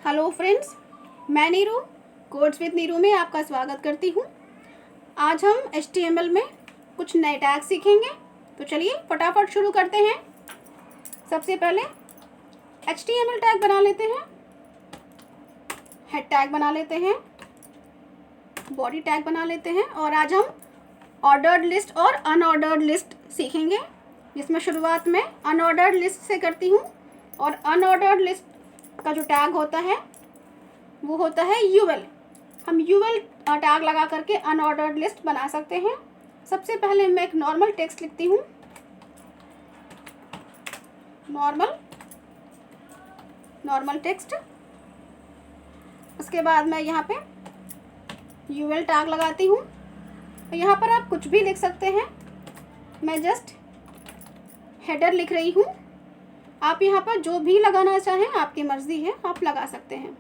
Hello friends, मैं Neeru codes with Neeru में आपका स्वागत करती हूँ। आज हम HTML में कुछ नए टैग सीखेंगे, तो चलिए फटाफट शुरू करते हैं। सबसे पहले HTML टैग बना लेते हैं, हेड टैग बना लेते हैं, बॉडी टैग बना लेते हैं और आज हम ऑर्डर्ड लिस्ट और अनऑर्डर्ड लिस्ट सीखेंगे, जिसमें शुरुआत में अनऑर्डर्ड लिस्ट से करती हूँ। और अनऑर्डर्ड लिस्ट का जो टैग होता है वो होता है UL। हम UL टैग लगा करके अनऑर्डर्ड लिस्ट बना सकते हैं। सबसे पहले मैं एक नॉर्मल टेक्स्ट लिखती हूँ, नॉर्मल टेक्स्ट। उसके बाद मैं यहाँ पे UL टैग लगाती हूँ। यहाँ पर आप कुछ भी लिख सकते हैं, मैं जस्ट हेडर लिख रही हूँ। आप यहाँ पर जो भी लगाना चाहें, आपकी मर्ज़ी है, आप लगा सकते हैं।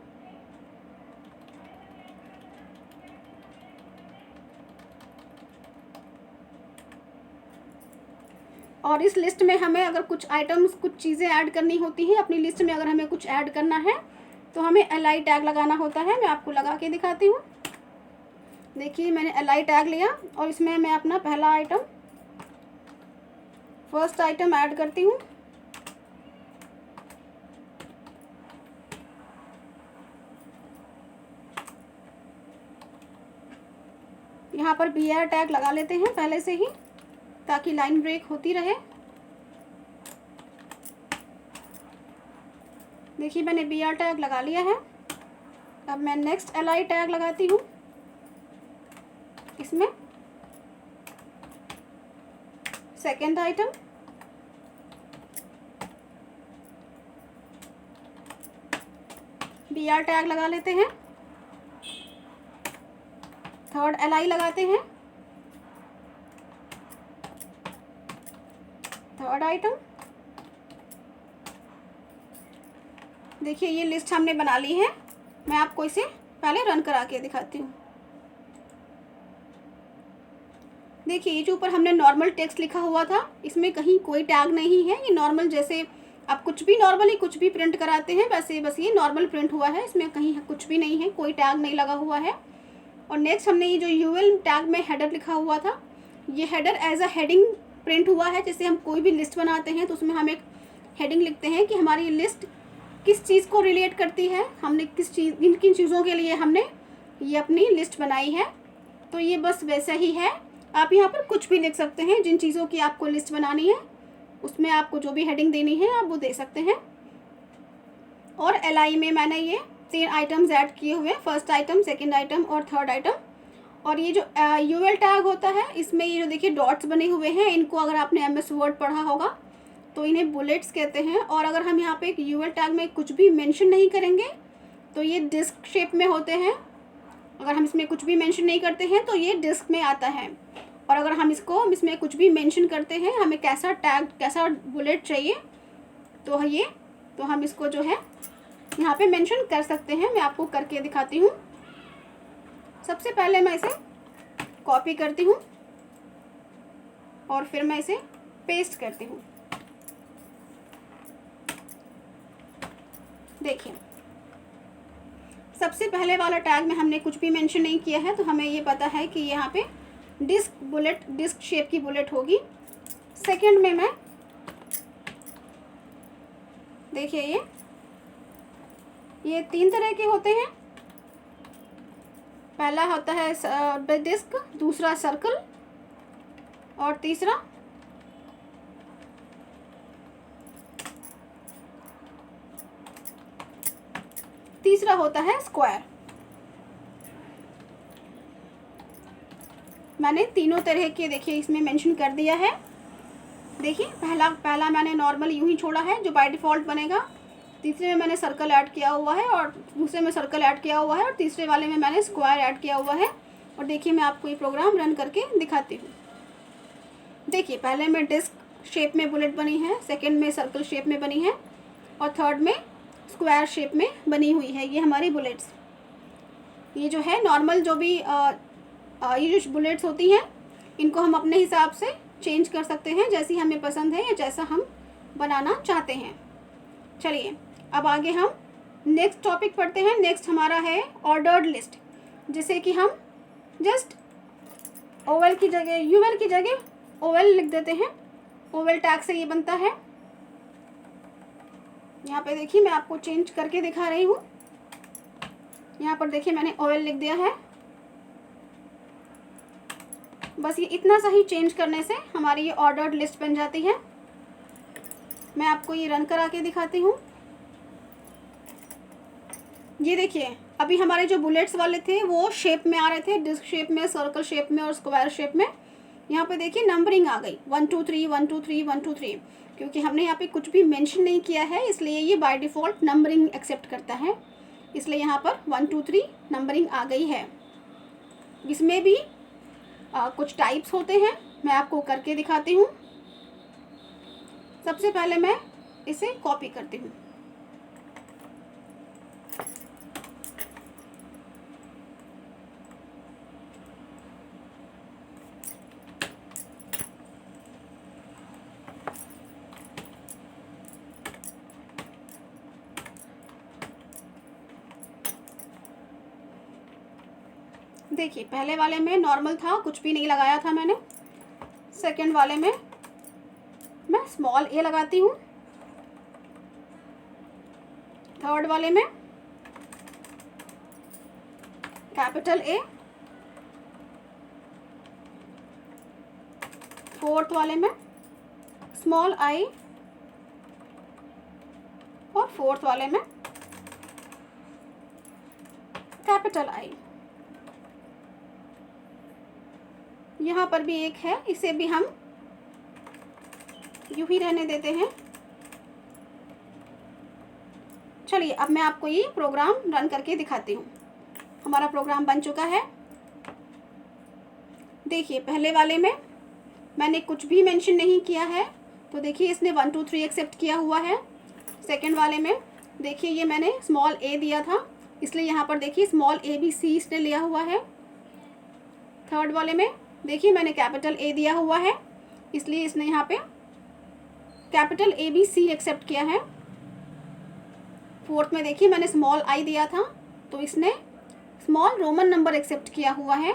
और इस लिस्ट में हमें अगर कुछ आइटम्स, कुछ चीज़ें ऐड करनी होती हैं अपनी लिस्ट में, अगर हमें कुछ ऐड करना है तो हमें LI टैग लगाना होता है। मैं आपको लगा के दिखाती हूँ। देखिए, मैंने LI टैग लिया और इसमें मैं अपना पहला आइटम, फर्स्ट आइटम ऐड करती हूँ। यहाँ पर BR टैग लगा लेते हैं पहले से ही, ताकि लाइन ब्रेक होती रहे। देखिए, मैंने BR टैग लगा लिया है। अब मैं नेक्स्ट LI टैग लगाती हूँ। इसमें सेकेंड आइटम, BR टैग लगा लेते हैं। थर्ड LI लगाते हैं, थर्ड आइटम। देखिए, ये लिस्ट हमने बना ली है। मैं आपको इसे पहले रन करा के दिखाती हूँ। देखिए, ये जो ऊपर हमने नॉर्मल टेक्स्ट लिखा हुआ था, इसमें कहीं कोई टैग नहीं है। ये नॉर्मल, जैसे आप कुछ भी नॉर्मली कुछ भी प्रिंट कराते हैं, वैसे बस ये नॉर्मल प्रिंट हुआ है। इसमें कहीं कुछ भी नहीं है, कोई टैग नहीं लगा हुआ है। और नेक्स्ट हमने ये जो UL टैग में हेडर लिखा हुआ था, ये header as a heading print हुआ है। जैसे हम कोई भी लिस्ट बनाते हैं तो उसमें हम एक हेडिंग लिखते हैं कि हमारी लिस्ट किस चीज़ को रिलेट करती है, हमने किस चीज़, किन चीज़ों के लिए हमने ये अपनी लिस्ट बनाई है। तो ये बस वैसा ही है। आप यहाँ पर कुछ भी लिख सकते हैं, जिन चीज़ों की आपको लिस्ट बनानी है उसमें आपको जो भी हेडिंग देनी है आप वो दे सकते हैं। और LI में मैंने ये 3 आइटम्स ऐड किए हुए, फर्स्ट आइटम, सेकेंड आइटम और थर्ड आइटम। और ये जो UL टैग होता है, इसमें ये जो देखिए डॉट्स बने हुए हैं, इनको अगर आपने MS वर्ड पढ़ा होगा तो इन्हें बुलेट्स कहते हैं। और अगर हम यहाँ पे एक UL टैग में कुछ भी मेंशन नहीं करेंगे तो ये डिस्क शेप में होते हैं। अगर हम इसमें कुछ भी मेंशन नहीं करते हैं तो ये डिस्क में आता है। और अगर हम इसमें कुछ भी मेंशन करते हैं, हमें कैसा टैग, कैसा बुलेट चाहिए, तो हम इसको जो है यहाँ पे मेंशन कर सकते हैं। मैं आपको करके दिखाती हूँ। सबसे पहले मैं इसे कॉपी करती हूँ और फिर मैं इसे पेस्ट करती हूँ। देखिए, सबसे पहले वाला टैग में हमने कुछ भी मेंशन नहीं किया है, तो हमें ये पता है कि यहाँ पे डिस्क शेप की बुलेट होगी। सेकंड में मैं, देखिए, ये 3 तरह के होते हैं। पहला होता है डिस्क, दूसरा सर्कल और तीसरा होता है स्क्वायर। मैंने तीनों तरह के, देखिए, इसमें मेंशन कर दिया है। देखिए, पहला मैंने नॉर्मल यूं ही छोड़ा है जो बाय डिफ़ॉल्ट बनेगा। तीसरे में मैंने सर्कल ऐड किया हुआ है और दूसरे में सर्कल ऐड किया हुआ है और तीसरे वाले में मैंने स्क्वायर ऐड किया हुआ है। और देखिए, मैं आपको ये प्रोग्राम रन करके दिखाती हूँ। देखिए, पहले में डिस्क शेप में बुलेट बनी है, सेकंड में सर्कल शेप में बनी है और थर्ड में स्क्वायर शेप में बनी हुई है ये हमारी बुलेट्स। ये जो है नॉर्मल, जो भी ये जो बुलेट्स होती हैं, इनको हम अपने हिसाब से चेंज कर सकते हैं, जैसी हमें पसंद है या जैसा हम बनाना चाहते हैं। चलिए, अब आगे हम नेक्स्ट टॉपिक पढ़ते हैं। नेक्स्ट हमारा है ऑर्डर्ड लिस्ट, जिसे कि हम जस्ट ओवल की जगह यूएल की जगह ओवल लिख देते हैं। ओवल टैग से ये बनता है। यहाँ पे देखिए मैं आपको चेंज करके दिखा रही हूँ। यहाँ पर देखिए मैंने ओवल लिख दिया है। बस ये इतना सा ही चेंज करने से हमारी ये ऑर्डर्ड लिस्ट बन जाती है। मैं आपको ये रन करा के दिखाती हूँ। ये देखिए अभी हमारे जो बुलेट्स वाले थे वो शेप में आ रहे थे, डिस्क शेप में, सर्कल शेप में और स्क्वायर शेप में। यहाँ पे देखिए नंबरिंग आ गई 1 2 3 1 2 3 1 2 3, क्योंकि हमने यहाँ पे कुछ भी मेंशन नहीं किया है इसलिए ये बाय डिफ़ॉल्ट नंबरिंग एक्सेप्ट करता है। इसलिए यहाँ पर 1 2 3 नंबरिंग आ गई है। इसमें भी कुछ टाइप्स होते हैं, मैं आपको करके दिखाती हूँ। सबसे पहले मैं इसे कॉपी करती हूँ। देखिए पहले वाले में नॉर्मल था, कुछ भी नहीं लगाया था मैंने। सेकंड वाले में मैं स्मॉल ए लगाती हूँ। थर्ड वाले में कैपिटल ए। फोर्थ वाले में स्मॉल आई और फोर्थ वाले में कैपिटल आई। यहाँ पर भी एक है, इसे भी हम यूं ही रहने देते हैं। चलिए अब मैं आपको ये प्रोग्राम रन करके दिखाती हूँ। हमारा प्रोग्राम बन चुका है। देखिए पहले वाले में मैंने कुछ भी मेंशन नहीं किया है, तो देखिए इसने 1 2 3 एक्सेप्ट किया हुआ है। सेकंड वाले में देखिए ये मैंने स्मॉल ए दिया था, इसलिए यहाँ पर देखिए स्मॉल ए बी सी इसने लिया हुआ है। थर्ड वाले में देखिए मैंने कैपिटल ए दिया हुआ है, इसलिए इसने यहाँ पे capital A B C accept किया है। फोर्थ में देखिए मैंने स्मॉल आई दिया था, तो इसने स्मॉल रोमन नंबर एक्सेप्ट किया हुआ है।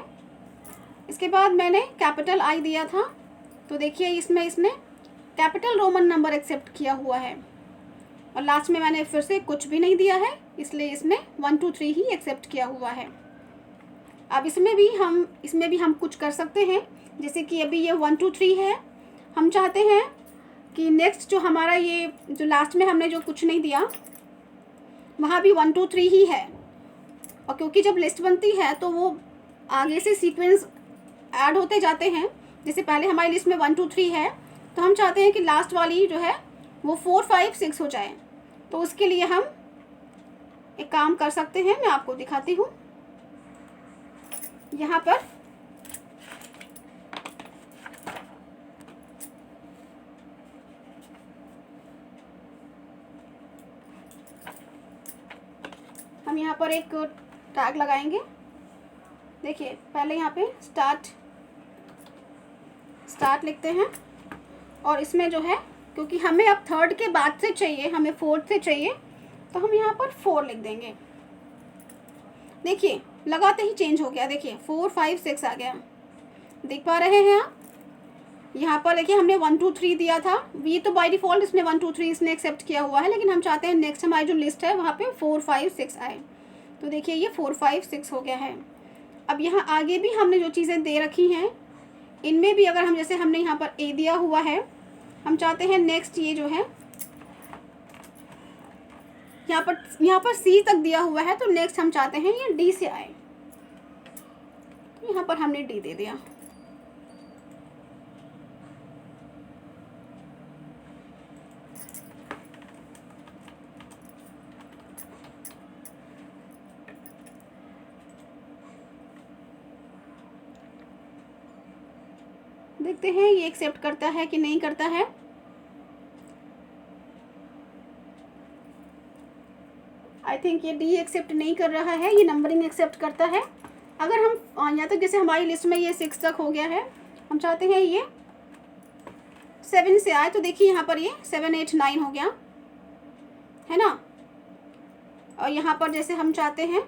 इसके बाद मैंने कैपिटल आई दिया था, तो देखिए इसमें इसने कैपिटल रोमन नंबर एक्सेप्ट किया हुआ है। और लास्ट में मैंने फिर से कुछ भी नहीं दिया है, इसलिए इसने 1 2 3 ही एक्सेप्ट किया हुआ है। अब इसमें भी हम कुछ कर सकते हैं, जैसे कि अभी ये 1 2 3 है। हम चाहते हैं कि नेक्स्ट जो हमारा ये जो लास्ट में हमने जो कुछ नहीं दिया वहाँ भी 1 2 3 ही है। और क्योंकि जब लिस्ट बनती है तो वो आगे से सीक्वेंस ऐड होते जाते हैं। जैसे पहले हमारी लिस्ट में 1 2 3 है, तो हम चाहते हैं कि लास्ट वाली जो है वो 4 5 6 हो जाए। तो उसके लिए हम एक काम कर सकते हैं, मैं आपको दिखाती हूँ। यहाँ पर हम यहाँ पर एक टैग लगाएंगे। देखिए पहले यहाँ पे स्टार्ट लिखते हैं, और इसमें जो है क्योंकि हमें अब थर्ड के बाद से चाहिए, हमें फोर्थ से चाहिए, तो हम यहाँ पर 4 लिख देंगे। देखिए लगाते ही चेंज हो गया। देखिए 4 5 6 आ गया, देख पा रहे हैं आप। यहाँ पर देखिए हमने 1 2 3 दिया था, ये तो बाय डिफ़ॉल्ट इसने 1 2 3 इसने एक्सेप्ट किया हुआ है, लेकिन हम चाहते हैं नेक्स्ट हमारी जो लिस्ट है वहाँ पे 4 5 6 आए। तो देखिए ये 4 5 6 हो गया है। अब यहाँ आगे भी हमने जो चीज़ें दे रखी हैं, इनमें भी अगर हम जैसे हमने यहाँ पर ए दिया हुआ है, हम चाहते हैं नेक्स्ट ये जो है यहाँ पर सी तक दिया हुआ है, तो नेक्स्ट हम चाहते हैं ये डी से आए। तो यहाँ पर हमने डी दे दिया। देखते हैं ये एक्सेप्ट करता है कि नहीं करता है। आई थिंक ये डी एक्सेप्ट नहीं कर रहा है, ये नंबरिंग एक्सेप्ट करता है। अगर हम यहाँ तक जैसे हमारी लिस्ट में ये 6 तक हो गया है, हम चाहते हैं ये 7 से आए, तो देखिए यहाँ पर ये 7 8 9 हो गया है ना। और यहाँ पर जैसे हम चाहते हैं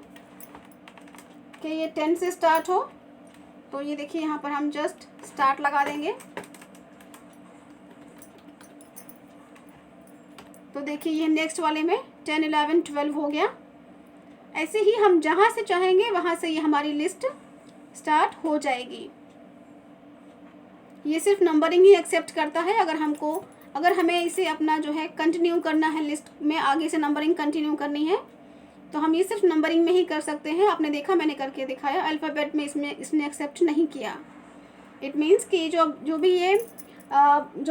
कि ये 10 से स्टार्ट हो, तो ये देखिए यहाँ पर हम जस्ट स्टार्ट लगा देंगे। तो देखिए ये नेक्स्ट वाले में 10, 11, 12 हो गया। ऐसे ही हम जहाँ से चाहेंगे वहाँ से ये हमारी लिस्ट स्टार्ट हो जाएगी। ये सिर्फ नंबरिंग ही एक्सेप्ट करता है। अगर हमें इसे अपना जो है कंटिन्यू करना है, लिस्ट में आगे से नंबरिंग कंटिन्यू करनी है, तो हम ये सिर्फ नंबरिंग में ही कर सकते हैं। आपने देखा, मैंने करके दिखाया। अल्फ़ाबेट में इसने एक्सेप्ट नहीं किया। इट मीन्स कि जो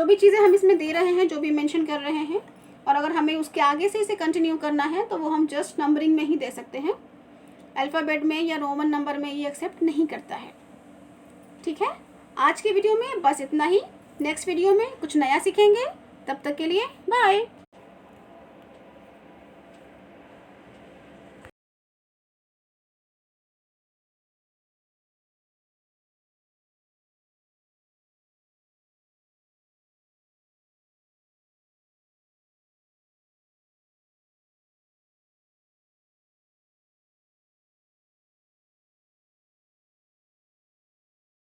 भी चीज़ें हम इसमें दे रहे हैं, जो भी मेंशन कर रहे हैं, और अगर हमें उसके आगे से इसे कंटिन्यू करना है तो वो हम जस्ट नंबरिंग में ही दे सकते हैं। अल्फ़ाबेट में या रोमन नंबर में ये एक्सेप्ट नहीं करता है। ठीक है, आज के वीडियो में बस इतना ही। नेक्स्ट वीडियो में कुछ नया सीखेंगे। तब तक के लिए बाय।